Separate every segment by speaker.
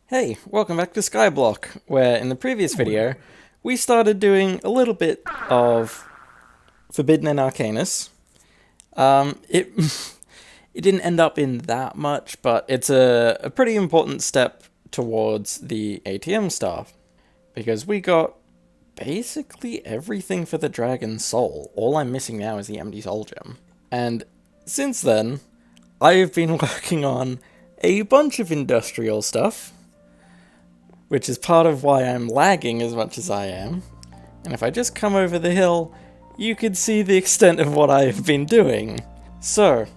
Speaker 1: Hey, welcome back to Skyblock, where in the previous video, we started doing a little bit of Forbidden and Arcanus. It it didn't end up in that much, but it's a pretty important step towards the ATM staff, because we got basically everything for the Dragon Soul. All I'm missing now is the Empty Soul Gem. And since then, I've been working on a bunch of industrial stuff, which is part of why I'm lagging as much as I am. And if I just come over the hill, you could see the extent of what I've been doing. So,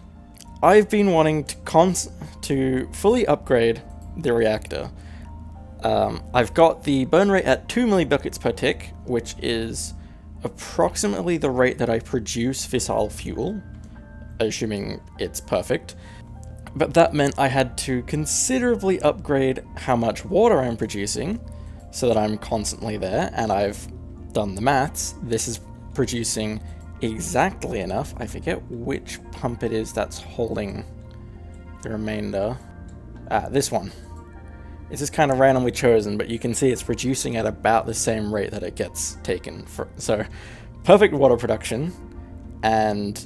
Speaker 1: I've been wanting to fully upgrade the reactor. I've got the burn rate at 2 millibuckets per tick, which is approximately the rate that I produce fissile fuel, assuming it's perfect. But that meant I had to considerably upgrade how much water I'm producing so that I'm constantly there, and I've done the maths. This is producing exactly enough. I forget which pump it is that's holding the remainder. This one. This is kind of randomly chosen, but you can see it's producing at about the same rate that it gets taken. So, perfect water production, and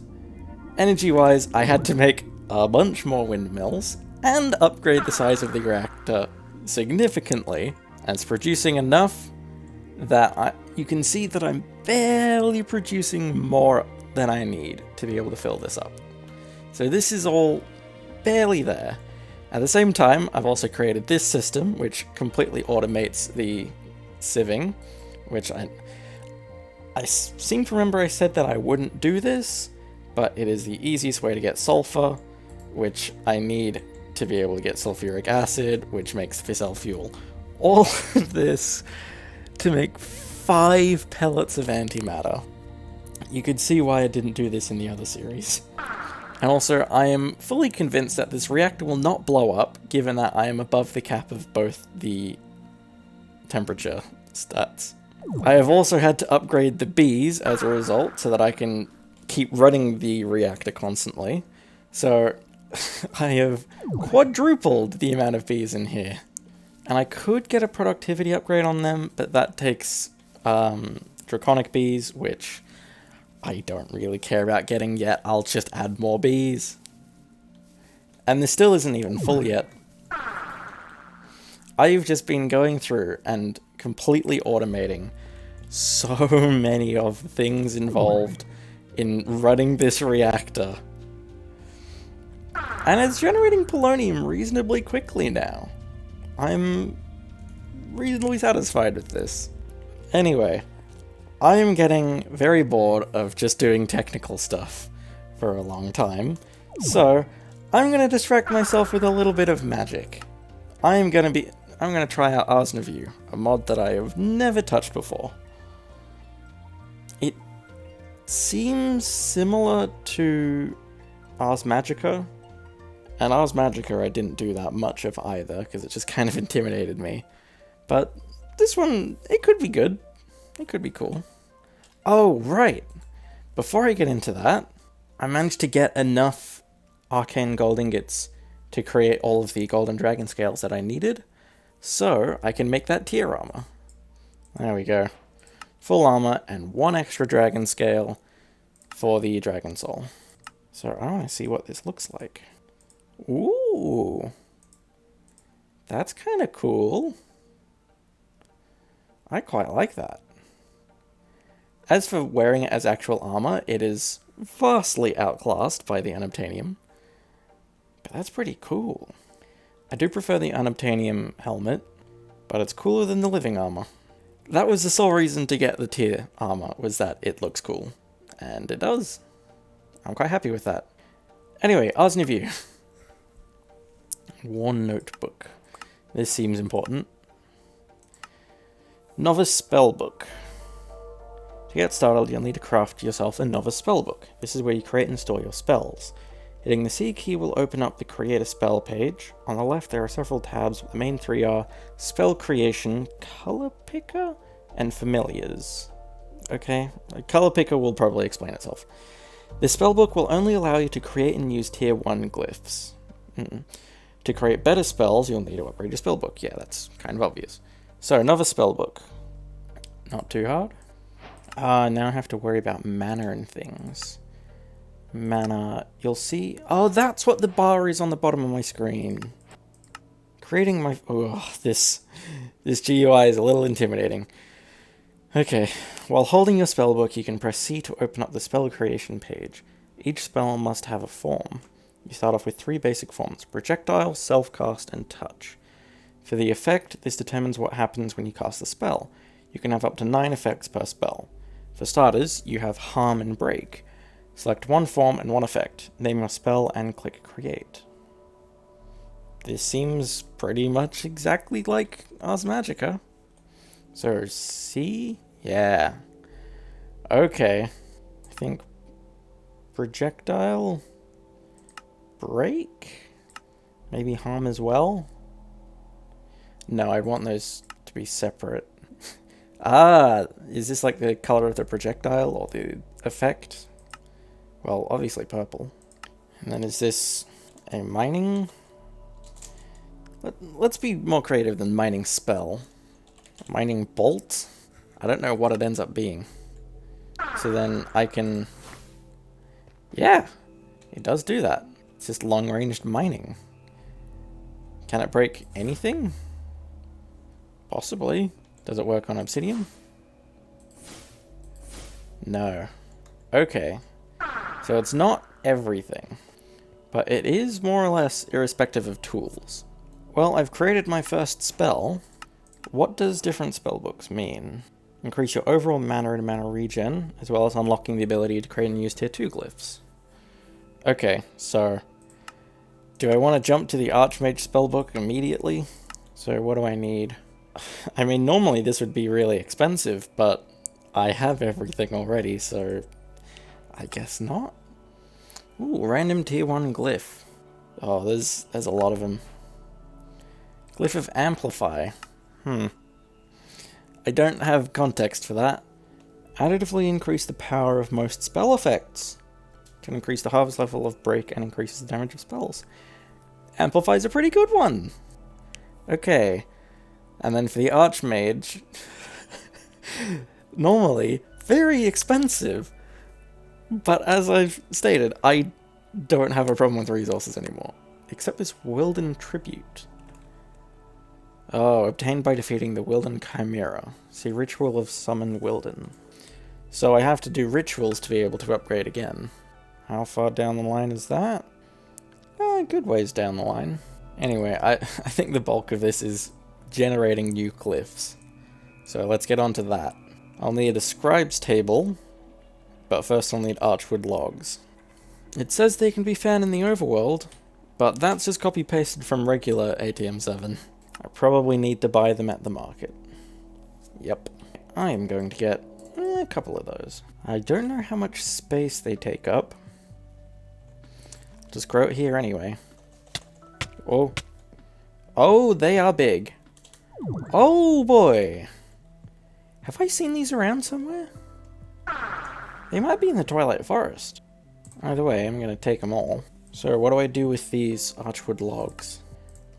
Speaker 1: energy-wise, I had to make a bunch more windmills, and upgrade the size of the reactor significantly, and it's producing enough that you can see that I'm barely producing more than I need to be able to fill this up. So this is all barely there. At the same time, I've also created this system, which completely automates the sieving, which I seem to remember I said that I wouldn't do this, but it is the easiest way to get sulfur, which I need to be able to get sulfuric acid, which makes fissile fuel. All of this to make 5 pellets of antimatter. You could see why I didn't do this in the other series. And also, I am fully convinced that this reactor will not blow up, given that I am above the cap of both the temperature stats. I have also had to upgrade the bees as a result, so that I can keep running the reactor constantly. So, I have quadrupled the amount of bees in here. And I could get a productivity upgrade on them, but that takes draconic bees, which I don't really care about getting yet. I'll just add more bees. And this still isn't even full yet. I've just been going through and completely automating so many of the things involved in running this reactor. And it's generating polonium reasonably quickly now. I'm reasonably satisfied with this. Anyway, I am getting very bored of just doing technical stuff for a long time, so I'm going to distract myself with a little bit of magic. I'm going to try out Ars Noveu, a mod that I have never touched before. It seems similar to Ars Magica, and Ars Magica I didn't do that much of either, because it just kind of intimidated me. But this one, it could be good. It could be cool. Oh, right. Before I get into that, I managed to get enough arcane gold ingots to create all of the golden dragon scales that I needed, so I can make that tier armor. There we go. Full armor and 1 extra dragon scale for the dragon soul. So I want to see what this looks like. Ooh, that's kind of cool. I quite like that. As for wearing it as actual armor, it is vastly outclassed by the unobtainium. But that's pretty cool. I do prefer the unobtainium helmet, but it's cooler than the living armor. That was the sole reason to get the tier armor, was that it looks cool. And it does. I'm quite happy with that. Anyway, Ars Noveu. One notebook. This seems important. Novice Spellbook. To get started, you'll need to craft yourself a Novice Spellbook. This is where you create and store your spells. Hitting the C key will open up the Create a Spell page. On the left there are several tabs, but the main 3 are Spell Creation, Color Picker, and Familiars. Okay, Color Picker will probably explain itself. This spellbook will only allow you to create and use tier 1 glyphs. To create better spells, you'll need to upgrade your spellbook. Yeah, that's kind of obvious. So, another spellbook. Not too hard. Now I have to worry about mana and things. Mana, you'll see... Oh, that's what the bar is on the bottom of my screen. Creating my... Oh, this GUI is a little intimidating. Okay, while holding your spellbook, you can press C to open up the spell creation page. Each spell must have a form. You start off with 3 basic forms: projectile, self-cast, and touch. For the effect, this determines what happens when you cast the spell. You can have up to 9 effects per spell. For starters, you have Harm and Break. Select one form and one effect. Name your spell and click Create. This seems pretty much exactly like Ars Magica. So, C? Yeah. Okay. I think projectile, break, maybe harm as well. No, I want those to be separate. Is this like the color of the projectile or the effect? Well, obviously purple. And then is this a mining? Let's be more creative than mining spell. Mining bolt? I don't know what it ends up being. So then I can... Yeah, it does do that. It's just long-ranged mining. Can it break anything? Possibly. Does it work on obsidian? No. Okay. So it's not everything. But it is more or less irrespective of tools. Well, I've created my first spell. What does different spellbooks mean? Increase your overall mana and mana regen, as well as unlocking the ability to create and use tier 2 glyphs. Okay, so... do I want to jump to the Archmage spellbook immediately? So what do I need? I mean, normally this would be really expensive, but I have everything already, so... I guess not? Ooh, random tier 1 glyph. Oh, there's a lot of them. Glyph of Amplify. I don't have context for that. Additively increase the power of most spell effects. Can increase the harvest level of break and increases the damage of spells. Amplify is a pretty good one. Okay. And then for the Archmage, normally very expensive. But as I've stated, I don't have a problem with resources anymore. Except this Wilden Tribute. Oh, obtained by defeating the Wilden Chimera. See Ritual of Summon Wilden. So I have to do rituals to be able to upgrade again. How far down the line is that? Good ways down the line. Anyway, I think the bulk of this is generating new glyphs. So let's get on to that. I'll need a scribe's table, but first I'll need archwood logs. It says they can be found in the overworld, but that's just copy-pasted from regular ATM7. I probably need to buy them at the market. Yep. I am going to get a couple of those. I don't know how much space they take up. Just grow it here anyway. Oh. Oh, they are big. Oh boy. Have I seen these around somewhere? They might be in the Twilight Forest. Either way, I'm going to take them all. So what do I do with these archwood logs?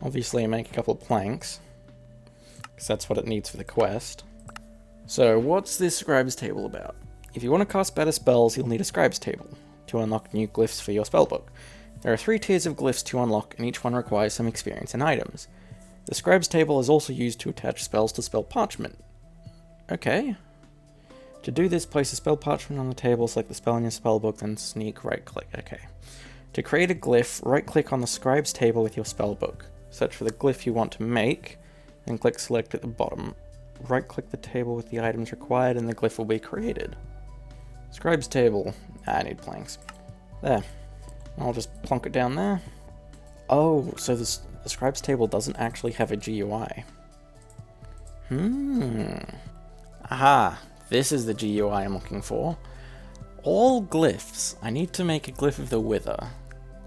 Speaker 1: Obviously I make a couple of planks, because that's what it needs for the quest. So what's this scribe's table about? If you want to cast better spells, you'll need a scribe's table to unlock new glyphs for your spellbook. There are 3 tiers of glyphs to unlock, and each one requires some experience and items. The scribe's table is also used to attach spells to spell parchment. Okay. To do this, place a spell parchment on the table, select the spell in your spellbook, then sneak right-click. Okay. To create a glyph, right-click on the scribe's table with your spellbook. Search for the glyph you want to make, then click select at the bottom. Right-click the table with the items required and the glyph will be created. Scribe's table. I need planks. There. I'll just plonk it down there. Oh, so the scribe's table doesn't actually have a GUI. Aha, this is the GUI I'm looking for. All glyphs. I need to make a glyph of the Wither.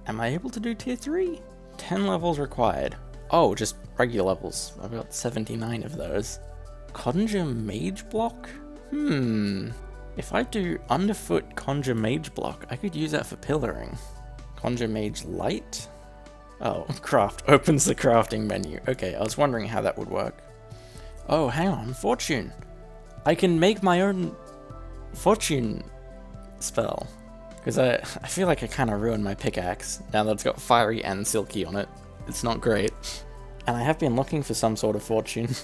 Speaker 1: Am I able to do tier 3? 10 levels required. Oh, just regular levels. I've got 79 of those. Conjure Mage Block? If I do Underfoot Conjure Mage Block, I could use that for pillaring. Conjure Mage Light? Oh, craft opens the crafting menu. Okay, I was wondering how that would work. Oh, hang on, fortune. I can make my own fortune spell. Because I feel like I kind of ruined my pickaxe now that it's got fiery and silky on it. It's not great. And I have been looking for some sort of fortune.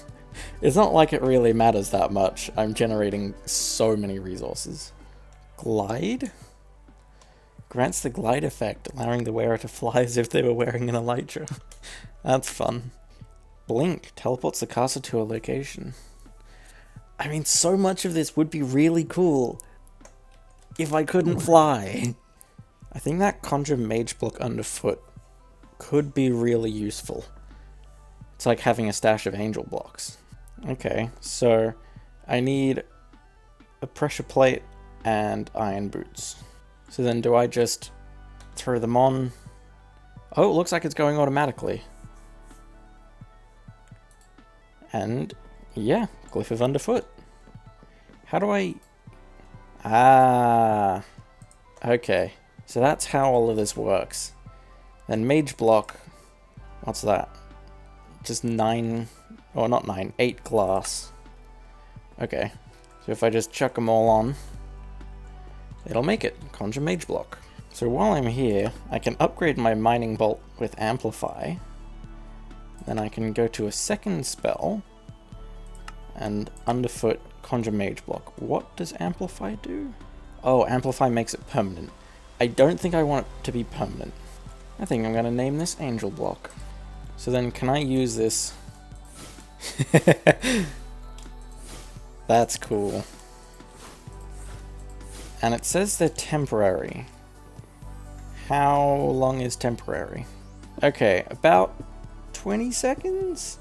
Speaker 1: It's not like it really matters that much. I'm generating so many resources. Glide? Grants the glide effect, allowing the wearer to fly as if they were wearing an elytra. That's fun. Blink teleports the caster to a location. I mean, so much of this would be really cool if I couldn't fly. I think that conjure mage block underfoot could be really useful. It's like having a stash of angel blocks. Okay, so I need a pressure plate and iron boots. So then do I just throw them on? Oh, it looks like it's going automatically. And yeah, glyph of underfoot. How do I... Ah, okay. So that's how all of this works. Then mage block, what's that? Just 9, or not 9, 8 glass. Okay, so if I just chuck them all on, it'll make it. Conjure mage block. So while I'm here, I can upgrade my mining bolt with amplify. Then I can go to a second spell and underfoot conjure mage block. What does amplify do? Oh, amplify makes it permanent. I don't think I want it to be permanent. I think I'm going to name this angel block. So then can I use this? That's cool. And it says they're temporary. How long is temporary? Okay, about 20 seconds?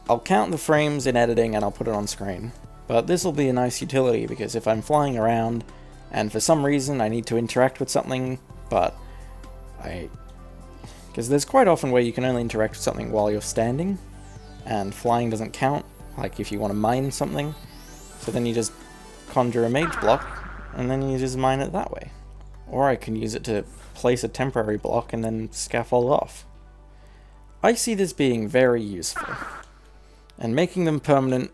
Speaker 1: I'll count the frames in editing and I'll put it on screen. But this will be a nice utility because if I'm flying around and for some reason I need to interact with something, but because there's quite often where you can only interact with something while you're standing, and flying doesn't count, like if you want to mine something. So then you just conjure a mage block, and then you just mine it that way. Or I can use it to place a temporary block and then scaffold off. I see this being very useful, and making them permanent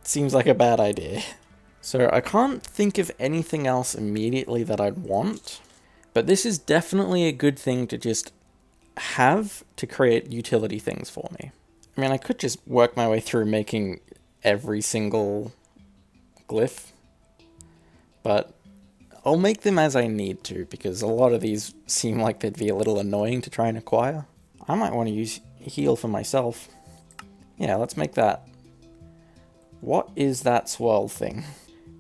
Speaker 1: seems like a bad idea. So I can't think of anything else immediately that I'd want, but this is definitely a good thing to just have to create utility things for me. I mean, I could just work my way through making every single glyph, but I'll make them as I need to, because a lot of these seem like they'd be a little annoying to try and acquire. I might want to use heal for myself. Yeah, let's make that. What is that swirl thing?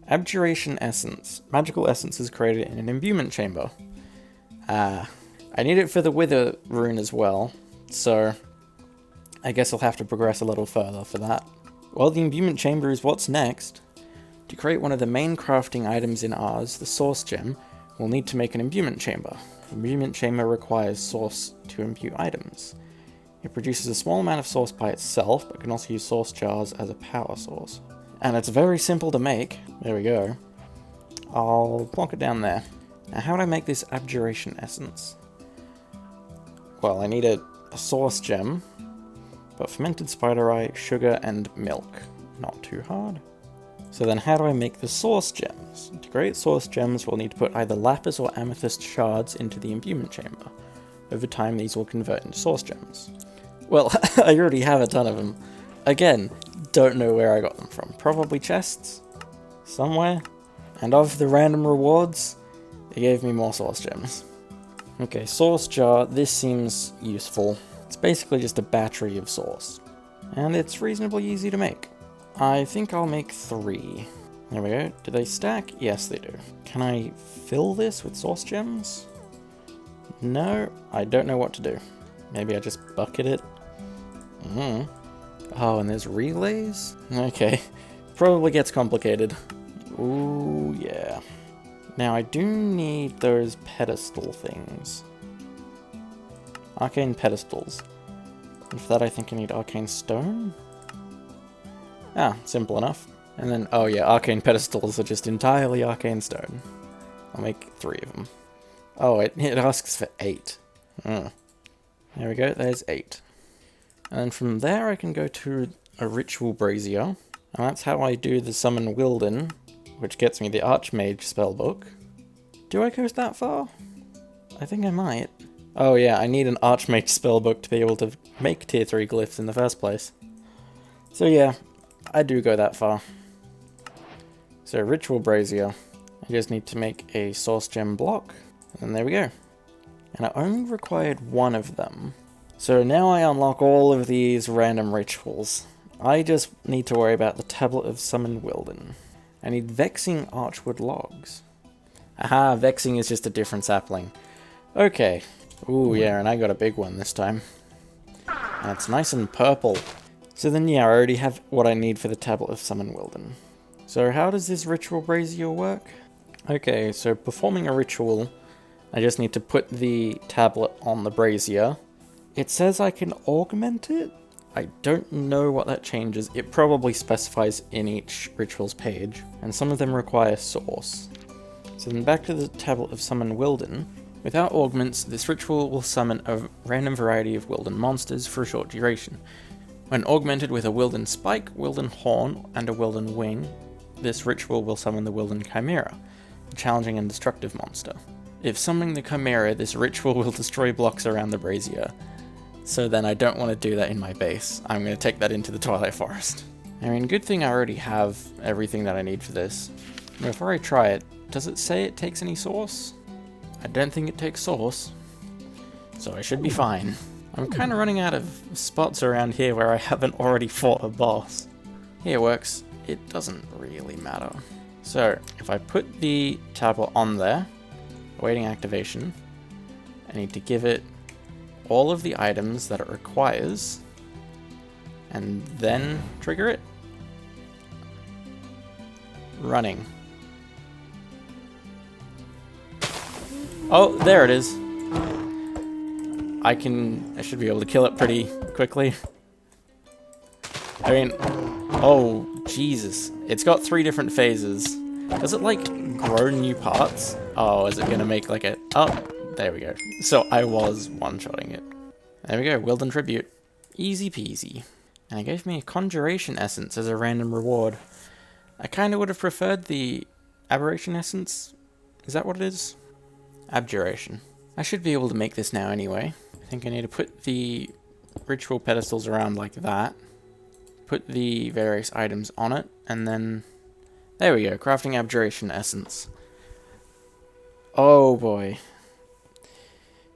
Speaker 1: Abjuration Essence. Magical essence is created in an imbuement chamber. I need it for the Wither rune as well, so I guess I'll have to progress a little further for that. Well, the imbuement chamber is what's next. To create one of the main crafting items in Ars, the source gem, we'll need to make an imbuement chamber. The imbuement chamber requires source to imbue items. It produces a small amount of source by itself, but can also use source jars as a power source. And it's very simple to make. There we go. I'll plonk it down there. Now, how do I make this abjuration essence? Well, I need a source gem, but fermented spider eye, sugar, and milk. Not too hard. So then how do I make the source gems? To create source gems, we'll need to put either lapis or amethyst shards into the imbuement chamber. Over time, these will convert into source gems. Well, I already have a ton of them. Again, don't know where I got them from. Probably chests? Somewhere? And of the random rewards, it gave me more source gems. Okay, source jar, this seems useful. It's basically just a battery of source. And it's reasonably easy to make. I think I'll make 3. There we go. Do they stack? Yes, they do. Can I fill this with source gems? No, I don't know what to do. Maybe I just bucket it. Oh, and there's relays? Okay. Probably gets complicated. Ooh, yeah. Now, I do need those pedestal things. Arcane pedestals. And for that, I think I need arcane stone? Ah, simple enough. And then, oh yeah, arcane pedestals are just entirely arcane stone. I'll make 3 of them. Oh, it asks for 8. There we go, there's 8. And from there I can go to a ritual brazier. And that's how I do the summon Wilden, which gets me the Archmage spellbook. Do I go that far? I think I might. Oh yeah, I need an Archmage spellbook to be able to make tier 3 glyphs in the first place. So yeah, I do go that far. So ritual brazier. I just need to make a source gem block, and there we go. And I only required 1 of them. So now I unlock all of these random rituals. I just need to worry about the Tablet of Summon Wilden. I need Vexing Archwood Logs. Aha, Vexing is just a different sapling. Okay. Ooh, yeah, and I got a big one this time. And it's nice and purple. So then, yeah, I already have what I need for the Tablet of Summon Wilden. So how does this ritual brazier work? Okay, so performing a ritual, I just need to put the tablet on the brazier. It says I can augment it? I don't know what that changes. It probably specifies in each rituals page, and some of them require source. So then back to the Tablet of Summon Wilden. Without augments, this ritual will summon a random variety of Wilden monsters for a short duration. When augmented with a Wilden Spike, Wilden Horn, and a Wilden Wing, this ritual will summon the Wilden Chimera, a challenging and destructive monster. If summoning the Chimera, this ritual will destroy blocks around the brazier. So then I don't want to do that in my base. I'm going to take that into the Twilight Forest. I mean, good thing I already have everything that I need for this. Before I try it, does it say it takes any source? I don't think it takes source. So I should be fine. I'm kind of running out of spots around here where I haven't already fought a boss. Here works. It doesn't really matter. So, if I put the tablet on there, awaiting activation, I need to give it all of the items that it requires, and then trigger it. Running. Oh, there it is. I should be able to kill it pretty quickly. I mean, oh, Jesus. It's got 3 different phases. Does it, like, grow new parts? Oh, is it gonna make, like, a... Oh, there we go. So I was one-shotting it. There we go, Wilden Tribute. Easy peasy. And it gave me a Conjuration Essence as a random reward. I kinda would have preferred the Aberration Essence. Is that what it is? Abjuration. I should be able to make this now anyway. I think I need to put the ritual pedestals around like that. Put the various items on it, and then... There we go, crafting Abjuration Essence. Oh boy.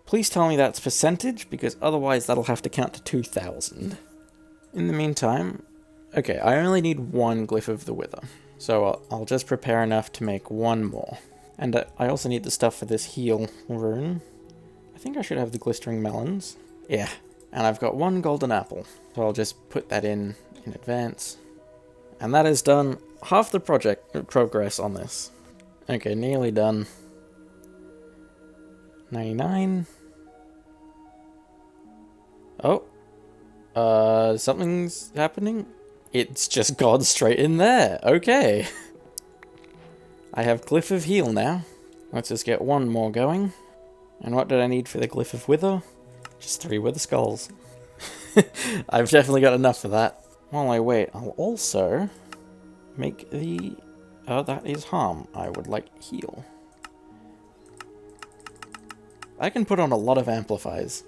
Speaker 1: Please tell me that's percentage, because otherwise that'll have to count to 2,000. In the meantime... Okay, I only need 1 Glyph of the Wither. So I'll just prepare enough to make 1 more. And I also need the stuff for this heal rune. I think I should have the glistering melons. Yeah, and I've got 1 golden apple. So I'll just put that in advance. And that is done. Half the progress on this. Okay, nearly done. 99. Oh. Something's happening? It's just gone straight in there. Okay. I have Glyph of Heal now. Let's just get 1 more going. And what did I need for the Glyph of Wither? Just 3 Wither Skulls. I've definitely got enough for that. While I wait, I'll also make the... Oh, that is harm. I would like heal. I can put on a lot of amplifiers.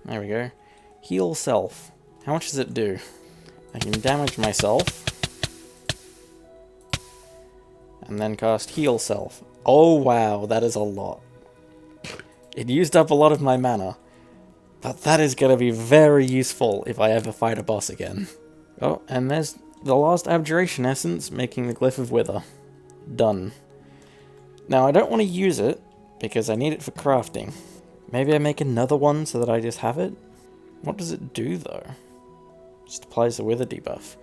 Speaker 1: There we go. Heal self. How much does it do? I can damage myself. And then cast heal self. Oh wow, that is a lot. It used up a lot of my mana. But that is going to be very useful if I ever fight a boss again. Oh, and there's the last Abjuration Essence, making the Glyph of Wither. Done. Now, I don't want to use it, because I need it for crafting. Maybe I make another one so that I just have it? What does it do, though? Just applies the Wither debuff.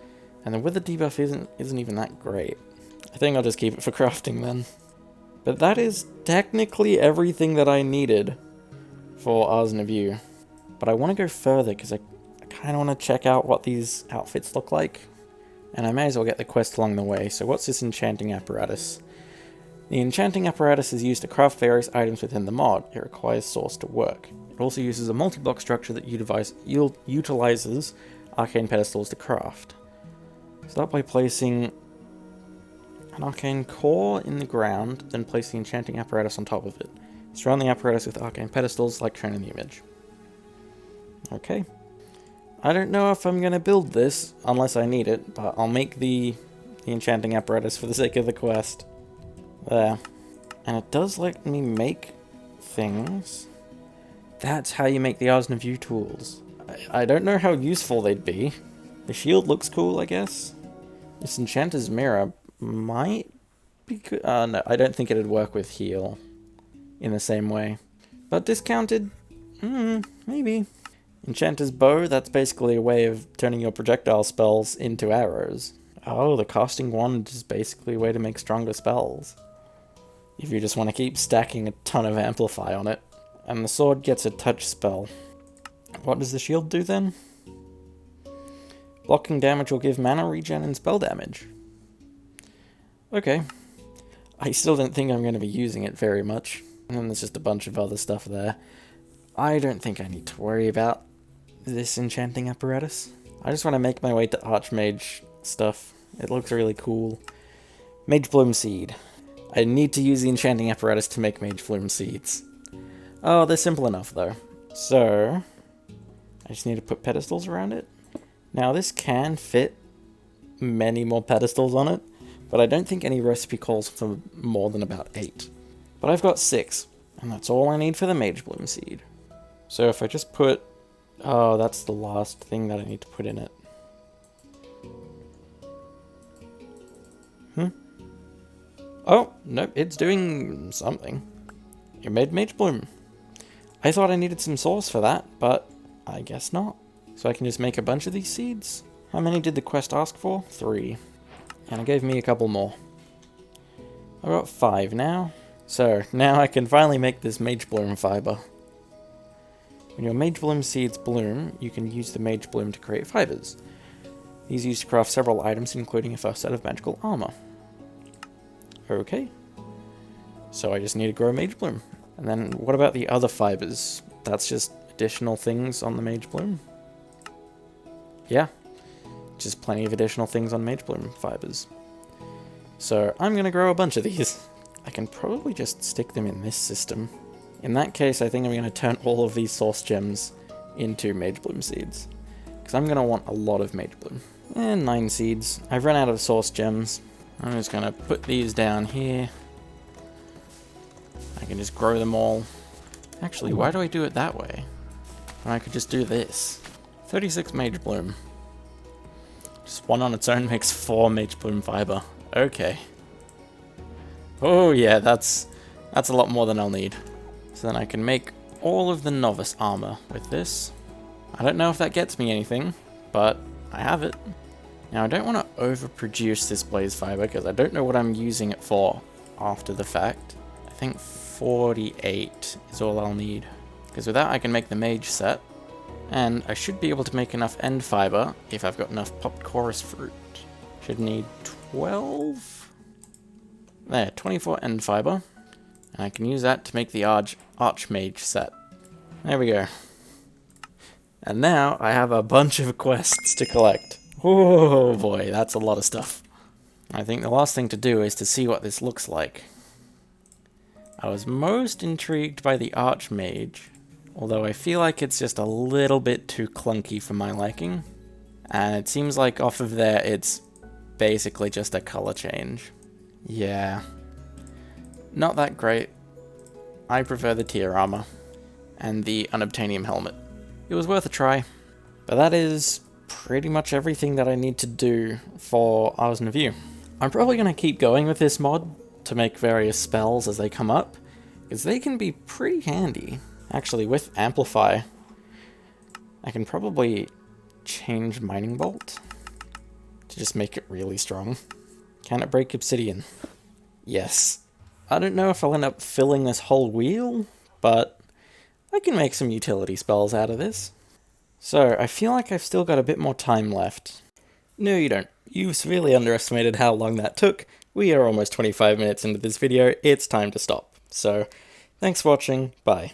Speaker 1: And the Wither debuff isn't even that great. I think I'll just keep it for crafting, then. But that is technically everything that I needed for Ars Noveu. But I want to go further, because I kind of want to check out what these outfits look like. And I may as well get the quest along the way. So what's this enchanting apparatus? The enchanting apparatus is used to craft various items within the mod. It requires source to work. It also uses a multi-block structure that utilizes arcane pedestals to craft. Start by placing an arcane core in the ground, then place the enchanting apparatus on top of it. Surround the apparatus with arcane pedestals like shown in the image. Okay. I don't know if I'm going to build this unless I need it, but I'll make the enchanting apparatus for the sake of the quest. There. And it does let me make things. That's how you make the Ars Noveu tools. I don't know how useful they'd be. The shield looks cool, I guess. This enchanter's mirror might be good. No, I don't think it'd work with heal in the same way. But discounted? Maybe. Enchanter's bow, that's basically a way of turning your projectile spells into arrows. Oh, the casting wand is basically a way to make stronger spells. If you just want to keep stacking a ton of amplify on it. And the sword gets a touch spell. What does the shield do then? Blocking damage will give mana regen and spell damage. Okay. I still don't think I'm going to be using it very much. And then there's just a bunch of other stuff there. I don't think I need to worry about this enchanting apparatus. I just want to make my way to Archmage stuff. It looks really cool. Mage Bloom Seed. I need to use the enchanting apparatus to make Mage Bloom Seeds. Oh, they're simple enough though. So, I just need to put pedestals around it. Now this can fit many more pedestals on it, but I don't think any recipe calls for more than about 8. But I've got 6, and that's all I need for the Mage Bloom Seed. So if I just put... Oh, that's the last thing that I need to put in it. Oh, nope, it's doing something. It made Mage Bloom. I thought I needed some sauce for that, but I guess not. So I can just make a bunch of these seeds. How many did the quest ask for? 3. And it gave me a couple more. I've got 5 now. So, now I can finally make this Mage Bloom fiber. When your Mage Bloom seeds bloom, you can use the Mage Bloom to create fibers. These are used to craft several items, including a first set of magical armor. Okay. So I just need to grow Mage Bloom. And then, what about the other fibers? That's just additional things on the Mage Bloom? Yeah. Just plenty of additional things on Mage Bloom fibers. So, I'm gonna grow a bunch of these. I can probably just stick them in this system. In that case, I think I'm going to turn all of these source gems into Mage Bloom seeds. Because I'm going to want a lot of Mage Bloom. And 9 seeds. I've run out of source gems. I'm just going to put these down here. I can just grow them all. Actually, why do I do it that way? When I could just do this. 36 Mage Bloom. Just one on its own makes 4 Mage Bloom fiber. Okay. Oh yeah, that's a lot more than I'll need. So then I can make all of the novice armor with this. I don't know if that gets me anything, but I have it. Now I don't want to overproduce this blaze fiber because I don't know what I'm using it for after the fact. I think 48 is all I'll need. Because with that I can make the mage set. And I should be able to make enough end fiber if I've got enough popped chorus fruit. Should need 12... There, 24 end fiber. And I can use that to make the Archmage set. There we go. And now I have a bunch of quests to collect. Oh boy, that's a lot of stuff. I think the last thing to do is to see what this looks like. I was most intrigued by the Archmage, although I feel like it's just a little bit too clunky for my liking. And it seems like off of there it's basically just a color change. Yeah. Not that great. I prefer the tier armor and the unobtainium helmet. It was worth a try. But that is pretty much everything that I need to do for Ars Noveu. I'm probably going to keep going with this mod to make various spells as they come up, because they can be pretty handy. Actually, with Amplify, I can probably change Mining Bolt to just make it really strong. Can it break obsidian? Yes. I don't know if I'll end up filling this whole wheel, but I can make some utility spells out of this. So, I feel like I've still got a bit more time left. No, you don't. You've severely underestimated how long that took. We are almost 25 minutes into this video. It's time to stop. So, thanks for watching. Bye.